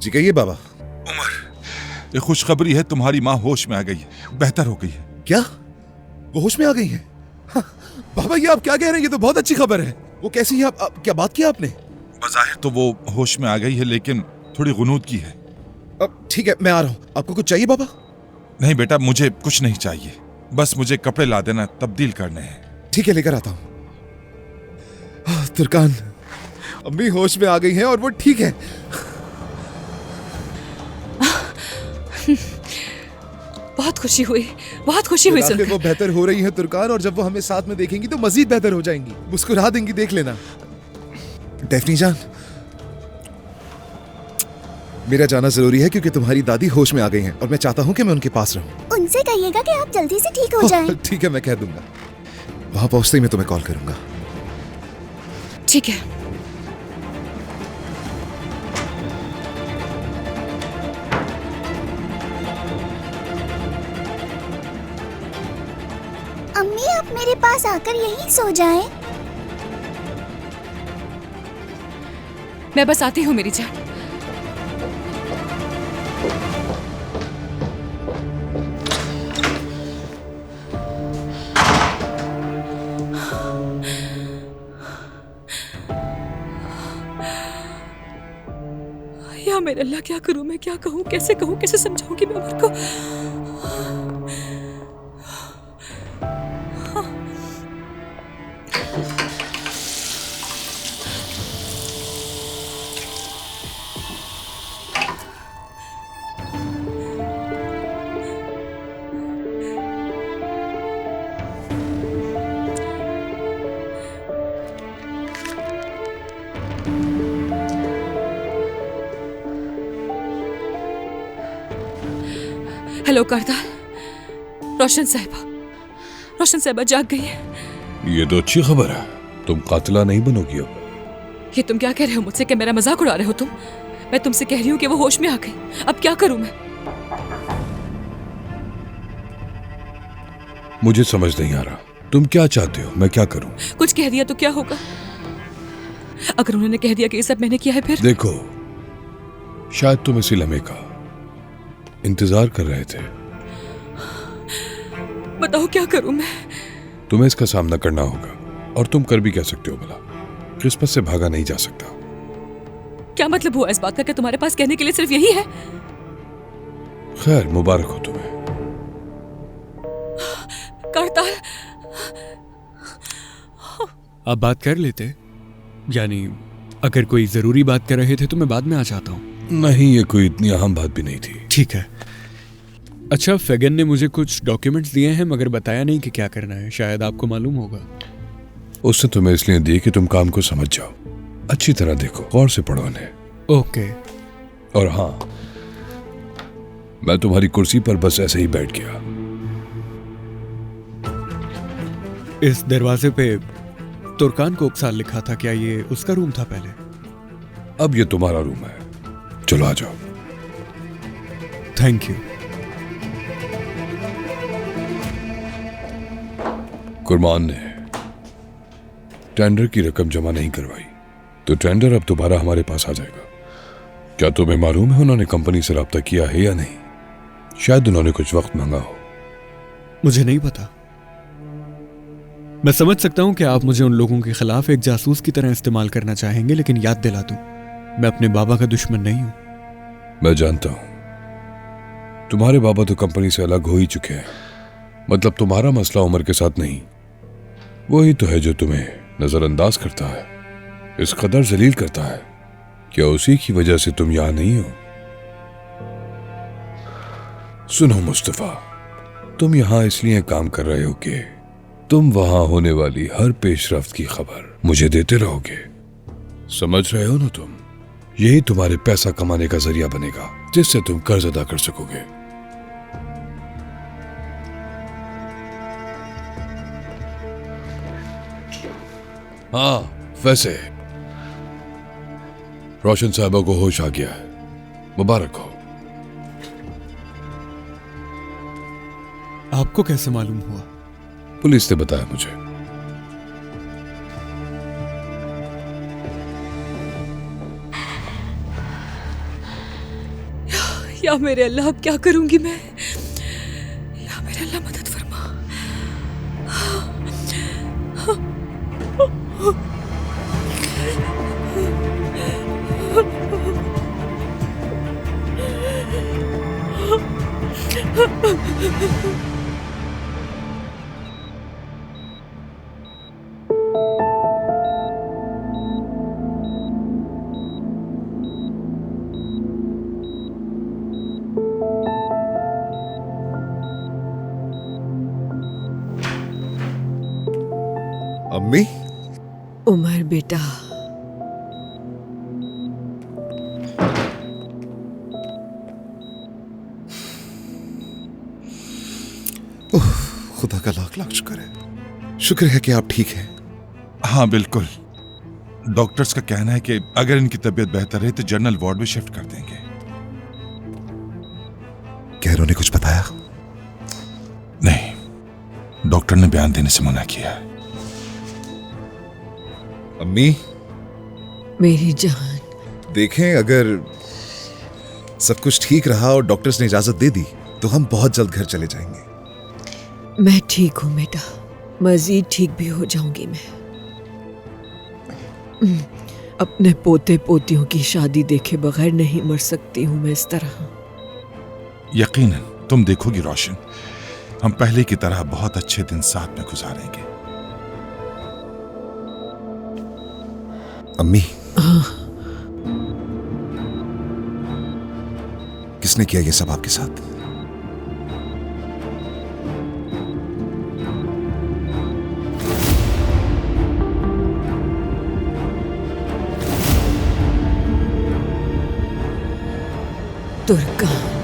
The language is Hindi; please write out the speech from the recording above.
जी कहिए बाबा। उमर, ये खुशखबरी है, तुम्हारी माँ होश में आ गई है, बेहतर हो गई है। क्या? वो होश में आ गई है? हाँ, बाबा ये आप क्या कह रहे हैं? ये तो बहुत अच्छी खबर है। वो कैसी है? आप क्या बात की आपने? बज़ाहिर तो वो होश में आ गई है, लेकिन थोड़ी गुनूद की है। अब ठीक है, मैं आ रहा हूँ। आपको कुछ चाहिए बाबा? नहीं बेटा, मुझे कुछ नहीं चाहिए, बस मुझे कपड़े ला देना, तब्दील करने हैं। ठीक है, लेकर आता हूँ। तुर्कान, अम्मी होश में आ गई हैं और वो ठीक है। बहुत खुशी हुई, बहुत खुशी हुई सुनकर। वो बेहतर हो रही है तुर्कान, और जब वो हमें साथ में देखेंगी तो मजीद बेहतर हो जाएंगी, मुस्कुरा देंगी, देख लेना। डेफनी जान, मेरा जाना जरूरी है क्योंकि तुम्हारी दादी होश में आ गई हैं और मैं चाहता हूँ कि मैं उनके पास रहूं। उनसे कहिएगा कि आप जल्दी से ठीक हो जाएं। ठीक है, मैं कह दूंगा। वहां पहुंचते ही मैं तुम्हें कॉल करूंगा। ठीक है। अम्मी, आप मेरे पास आकर यहीं सो जाएं। मैं बस आती हूँ मेरी जान। या मेरे अल्लाह, क्या करूं मैं, क्या कहूं, कैसे समझाऊंगी मैं उमर को। हेलो करदार, रोशन साहिबा जाग गई है। ये तो अच्छी खबर है, तुम कातिला नहीं बनोगी अब। ये तुम क्या कह रहे हो मुझसे? कि मेरा मजाक उड़ा रहे हो तुम? मैं तुमसे कह रही हूँ कि वो होश में आ गई। अब क्या करूं मैं? मुझे समझ नहीं आ रहा, तुम क्या चाहते हो, मैं क्या करूं? कुछ कह दिया तो क्या होगा? अगर उन्होंने कह दिया कि ये सब मैंने किया है फिर? देखो, शायद तुम इसी लम्हे का इंतजार कर रहे थे। बताओ क्या करूं मैं? तुम्हें इसका सामना करना होगा, और तुम कर भी कह सकते हो भला, किस्मत से भागा नहीं जा सकता। क्या मतलब हुआ इस बात का कि तुम्हारे पास कहने के लिए सिर्फ यही है? खैर, मुबारक हो तुम्हें। करतार, आप बात कर लेते, यानी अगर कोई जरूरी बात कर रहे थे तो मैं बाद में आ जाता हूँ। नहीं, ये कोई इतनी अहम बात भी नहीं थी। ठीक है। अच्छा, फेगन ने मुझे कुछ डॉक्यूमेंट्स दिए हैं मगर बताया नहीं कि क्या करना है, शायद आपको मालूम होगा। उसने तुम्हें इसलिए दी कि तुम काम को समझ जाओ, अच्छी तरह देखो, गौर से पढ़ो इन्हें। ओके। और हाँ, मैं तुम्हारी कुर्सी पर बस ऐसे ही बैठ गया। इस दरवाजे पे तुर्कान को उकसाल लिखा था, क्या ये उसका रूम था पहले? अब ये तुम्हारा रूम है, चलो आ जाओ। Thank you. कुरमान ने टेंडर की रकम जमा नहीं करवाई, तो टेंडर अब दोबारा हमारे पास आ जाएगा। क्या तुम्हें मालूम है उन्होंने कंपनी से राब्ता किया है या नहीं? शायद उन्होंने कुछ वक्त मांगा हो। मुझे नहीं पता। मैं समझ सकता हूं कि आप मुझे उन लोगों के खिलाफ एक जासूस की तरह इस्तेमाल करना चाहेंगे, लेकिन याद दिला दूं, मैं अपने बाबा का दुश्मन नहीं हूं। मैं जानता हूं, तुम्हारे बाबा तो कंपनी से अलग हो ही चुके हैं। मतलब तुम्हारा मसला उमर के साथ नहीं, वही तो है जो तुम्हें नजरअंदाज करता है, इस कदर जलील करता है। क्या उसी की वजह से तुम यहां नहीं हो? सुनो मुस्तफा, तुम यहां इसलिए काम कर रहे हो कि तुम वहां होने वाली हर पेशरफ्त की खबर मुझे देते रहोगे। समझ रहे हो ना तुम? यही तुम्हारे पैसा कमाने का जरिया बनेगा, जिससे तुम कर्ज अदा कर सकोगे। हाँ, वैसे रोशन साहबा को होश आ गया है, मुबारक हो। आपको कैसे मालूम हुआ? पुलिस ने बताया मुझे। या मेरे अल्लाह अब क्या करूंगी मैं? या मेरे अल्लाह मदद फरमा। अम्मी, उमर बेटा, खुदा का लाख लाख शुक्र है। शुक्र है कि आप ठीक हैं। हाँ बिल्कुल। डॉक्टर्स का कहना है कि अगर इनकी तबीयत बेहतर रही तो जनरल वार्ड में शिफ्ट कर देंगे। कैरो ने कुछ बताया? नहीं, डॉक्टर ने बयान देने से मना किया है। अम्मी, मेरी जान, देखें, अगर सब कुछ ठीक रहा और डॉक्टर्स ने इजाजत दे दी तो हम बहुत जल्द घर चले जाएंगे। मैं ठीक हूँ बेटा, मजीद ठीक भी हो जाऊंगी मैं। अपने पोते पोतियों की शादी देखे बगैर नहीं मर सकती हूँ मैं इस तरह। यकीनन तुम देखोगी रोशन, हम पहले की तरह बहुत अच्छे दिन साथ में गुजारेंगे। अम्मी, किसने किया ये सब आपके साथ? तुर्कान।